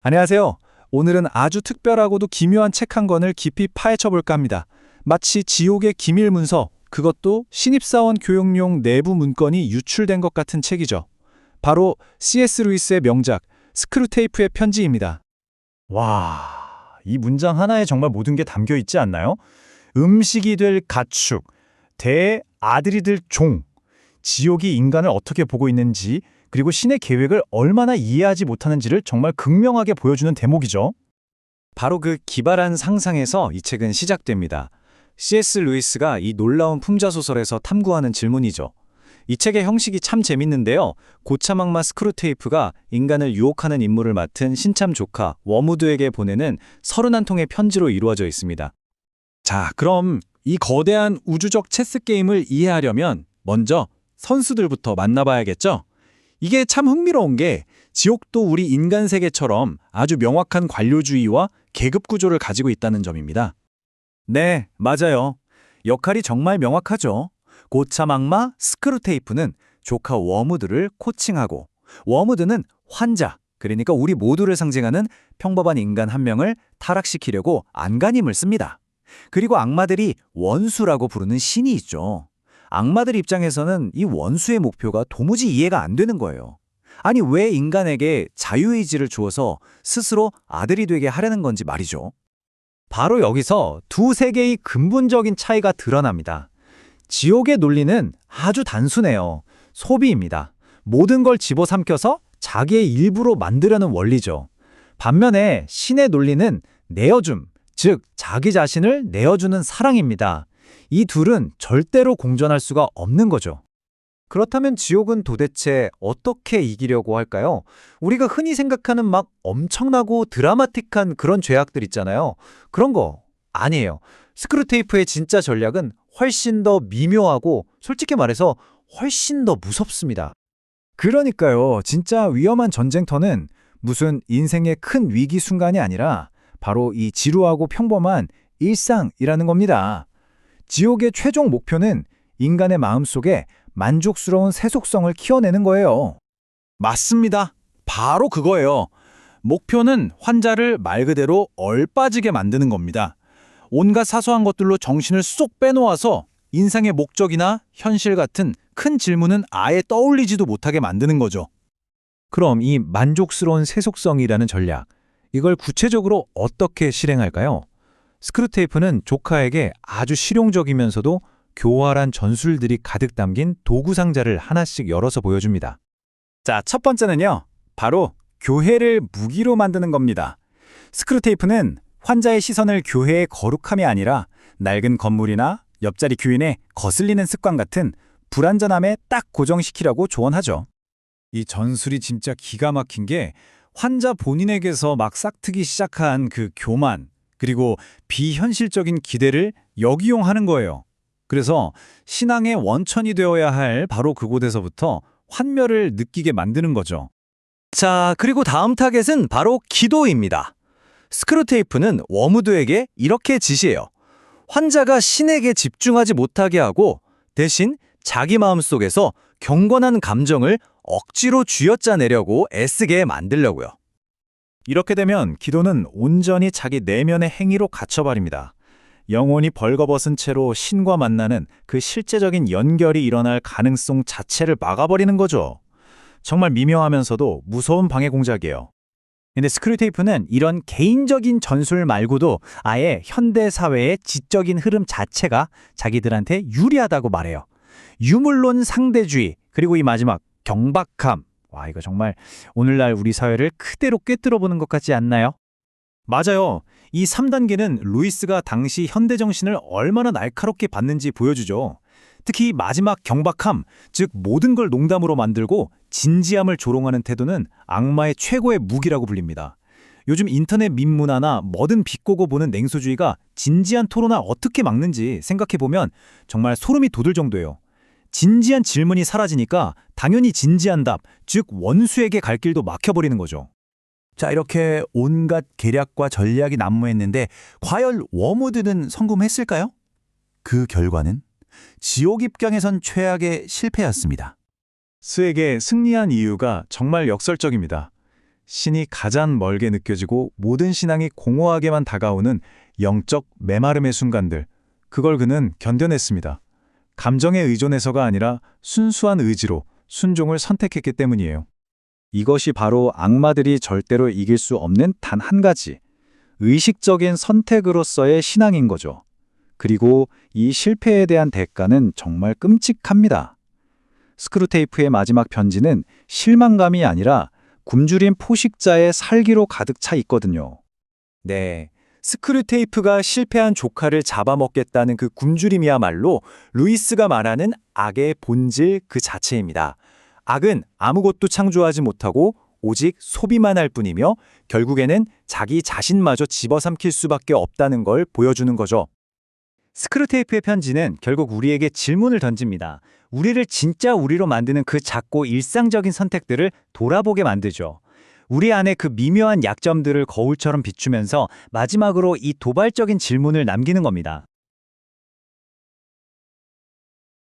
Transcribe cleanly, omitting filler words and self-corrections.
안녕하세요. 오늘은 아주 특별하고도 기묘한 책 한 권을 깊이 파헤쳐 볼까 합니다. 마치 지옥의 기밀 문서, 그것도 신입사원 교육용 내부 문건이 유출된 것 같은 책이죠. 바로 C.S. 루이스의 명작 스크루테이프의 편지입니다. 와, 이 문장 하나에 정말 모든 게 담겨 있지 않나요? 음식이 될 가축, 대 아들이 될 종, 지옥이 인간을 어떻게 보고 있는지, 그리고 신의 계획을 얼마나 이해하지 못하는지를 정말 극명하게 보여주는 대목이죠. 바로 그 기발한 상상에서 이 책은 시작됩니다. C.S. 루이스가 이 놀라운 풍자소설에서 탐구하는 질문이죠. 이 책의 형식이 참 재밌는데요. 고참 악마 스크루테이프가 인간을 유혹하는 임무를 맡은 신참 조카 워무드에게 보내는 31통의 편지로 이루어져 있습니다. 자, 그럼 이 거대한 우주적 체스 게임을 이해하려면 먼저 선수들부터 만나봐야겠죠? 이게 참 흥미로운 게 지옥도 우리 인간 세계처럼 아주 명확한 관료주의와 계급 구조를 가지고 있다는 점입니다. 네, 맞아요. 역할이 정말 명확하죠. 고참 악마 스크루테이프는 조카 워무드를 코칭하고, 워무드는 환자, 그러니까 우리 모두를 상징하는 평범한 인간 한 명을 타락시키려고 안간힘을 씁니다. 그리고 악마들이 원수라고 부르는 신이 있죠. 악마들 입장에서는 이 원수의 목표가 도무지 이해가 안 되는 거예요. 아니, 왜 인간에게 자유의지를 주어서 스스로 아들이 되게 하려는 건지 말이죠. 바로 여기서 두 세계의 근본적인 차이가 드러납니다. 지옥의 논리는 아주 단순해요. 소비입니다. 모든 걸 집어삼켜서 자기의 일부로 만들려는 원리죠. 반면에 신의 논리는 내어줌, 즉 자기 자신을 내어주는 사랑입니다. 이 둘은 절대로 공존할 수가 없는 거죠. 그렇다면 지옥은 도대체 어떻게 이기려고 할까요? 우리가 흔히 생각하는 막 엄청나고 드라마틱한 그런 죄악들 있잖아요. 그런 거 아니에요. 스크루테이프의 진짜 전략은 훨씬 더 미묘하고 솔직히 말해서 훨씬 더 무섭습니다. 그러니까요. 진짜 위험한 전쟁터는 무슨 인생의 큰 위기 순간이 아니라 바로 이 지루하고 평범한 일상이라는 겁니다. 지옥의 최종 목표는 인간의 마음속에 만족스러운 세속성을 키워내는 거예요. 맞습니다. 바로 그거예요. 목표는 환자를 말 그대로 얼빠지게 만드는 겁니다. 온갖 사소한 것들로 정신을 쏙 빼놓아서 인생의 목적이나 현실 같은 큰 질문은 아예 떠올리지도 못하게 만드는 거죠. 그럼 이 만족스러운 세속성이라는 전략, 이걸 구체적으로 어떻게 실행할까요? 스크루테이프는 조카에게 아주 실용적이면서도 교활한 전술들이 가득 담긴 도구 상자를 하나씩 열어서 보여줍니다. 자, 첫 번째는요. 바로 교회를 무기로 만드는 겁니다. 스크루테이프는 환자의 시선을 교회의 거룩함이 아니라 낡은 건물이나 옆자리 규인에 거슬리는 습관 같은 불완전함에 딱 고정시키려고 조언하죠. 이 전술이 진짜 기가 막힌 게 환자 본인에게서 막 싹트기 시작한 그 교만, 그리고 비현실적인 기대를 역이용하는 거예요. 그래서 신앙의 원천이 되어야 할 바로 그곳에서부터 환멸을 느끼게 만드는 거죠. 자, 그리고 다음 타겟은 바로 기도입니다. 스크루테이프는 워무드에게 이렇게 지시해요. 환자가 신에게 집중하지 못하게 하고 대신 자기 마음속에서 경건한 감정을 억지로 쥐어짜내려고 애쓰게 만들려고요. 이렇게 되면 기도는 온전히 자기 내면의 행위로 갇혀버립니다. 영혼이 벌거벗은 채로 신과 만나는 그 실제적인 연결이 일어날 가능성 자체를 막아버리는 거죠. 정말 미묘하면서도 무서운 방해 공작이에요. 근데 스크루테이프는 이런 개인적인 전술 말고도 아예 현대 사회의 지적인 흐름 자체가 자기들한테 유리하다고 말해요. 유물론 상대주의, 그리고 이 마지막 경박함. 와, 이거 정말 오늘날 우리 사회를 그대로 꿰뚫어보는 것 같지 않나요? 맞아요. 이 3단계는 루이스가 당시 현대 정신을 얼마나 날카롭게 봤는지 보여주죠. 특히 마지막 경박함, 즉 모든 걸 농담으로 만들고 진지함을 조롱하는 태도는 악마의 최고의 무기라고 불립니다. 요즘 인터넷 밈 문화나 뭐든 비꼬고 보는 냉소주의가 진지한 토론을 어떻게 막는지 생각해보면 정말 소름이 돋을 정도예요. 진지한 질문이 사라지니까 당연히 진지한 답, 즉 원수에게 갈 길도 막혀버리는 거죠. 자, 이렇게 온갖 계략과 전략이 난무했는데 과연 워무드는 성공했을까요? 그 결과는 지옥 입장에선 최악의 실패였습니다. 스에게 승리한 이유가 정말 역설적입니다. 신이 가장 멀게 느껴지고 모든 신앙이 공허하게만 다가오는 영적 메마름의 순간들, 그걸 그는 견뎌냈습니다. 감정에 의존해서가 아니라 순수한 의지로 순종을 선택했기 때문이에요. 이것이 바로 악마들이 절대로 이길 수 없는 단 한 가지, 의식적인 선택으로서의 신앙인 거죠. 그리고 이 실패에 대한 대가는 정말 끔찍합니다. 스크루테이프의 마지막 편지는 실망감이 아니라 굶주린 포식자의 살기로 가득 차 있거든요. 네, 스크류테이프가 실패한 조카를 잡아먹겠다는 그 굶주림이야말로 루이스가 말하는 악의 본질 그 자체입니다. 악은 아무것도 창조하지 못하고 오직 소비만 할 뿐이며 결국에는 자기 자신마저 집어삼킬 수밖에 없다는 걸 보여주는 거죠. 스크루테이프의 편지는 결국 우리에게 질문을 던집니다. 우리를 진짜 우리로 만드는 그 작고 일상적인 선택들을 돌아보게 만들죠. 우리 안에 그 미묘한 약점들을 거울처럼 비추면서 마지막으로 이 도발적인 질문을 남기는 겁니다.